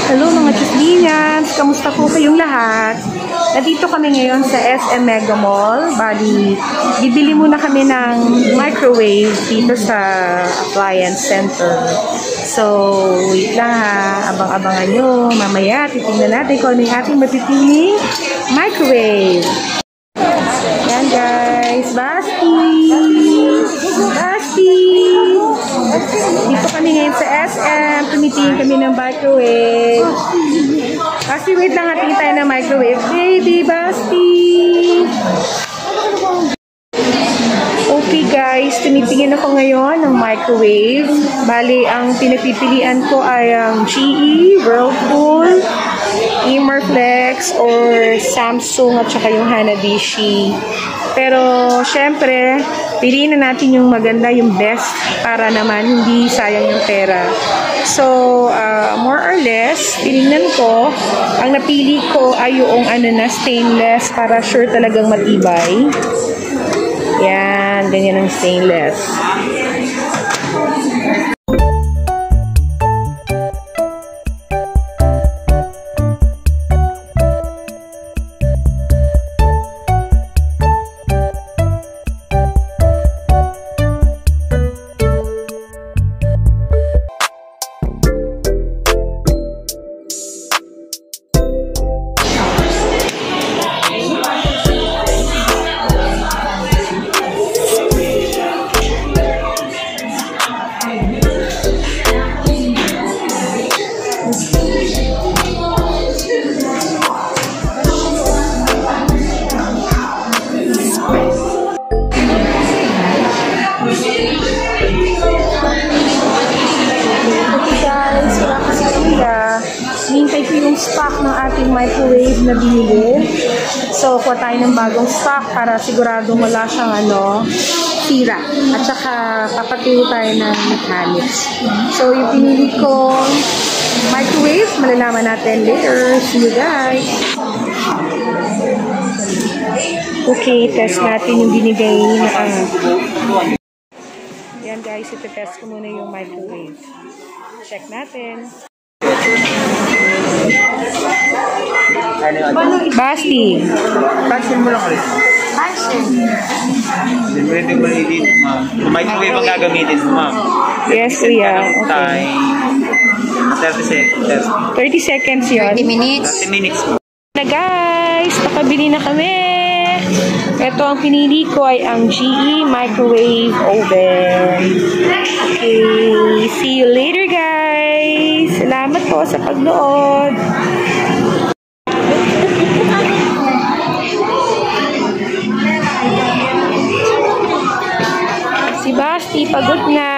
Hello mga Chislians! Kamusta po kayong lahat? Nandito kami ngayon sa SM Mega Mall. Bali, bibili muna kami ng microwave dito sa appliance center. So, wait lang ha. Abang-abangan nyo. Mamaya, titingnan natin kung ano yung ating mapipiling microwave. Yan guys. Basti! Basti! Dito kami ngayon sa SM. Tumitingin kami ng microwave. Basti, wait lang, hatingin tayo ng microwave. Baby, Basti! Okay guys, tumitingin ako ngayon ng microwave. Bali, ang pinapipilian ko ay ang GE, Whirlpool, Immerflex, or Samsung at saka yung Hanabishi. Pero, syempre, piliin na natin yung maganda, yung best, para naman hindi sayang yung pera. So, more or less, tinignan ko, ang napili ko ay yung stainless para sure talagang matibay. Yan, ganyan ang stainless. Hintay ko yung stock ng ating microwave na binili. So, kuha tayo ng bagong stock para siguradong wala siyang sira. At saka, papaturo tayo ng mechanics. So, yung pinili kong microwave, malalaman natin later. See you guys! Okay, test natin yung binigay na Yan guys, iti-test ko muna yung microwave. Check natin. Basti. Pansin mo lang ulit. Pansin. Pwede mo rin dito, ma'am. Kung microwave ang gagamitin mo, ma'am. Yes, kuya. Okay. 30 seconds yun. 30 minutes. 30 minutes. Na guys, nakabili na kami. Ito ang pinili ko ay ang GE microwave oven. Okay, see you later guys. Salamat po sa pagnood. Si Basti pagod na.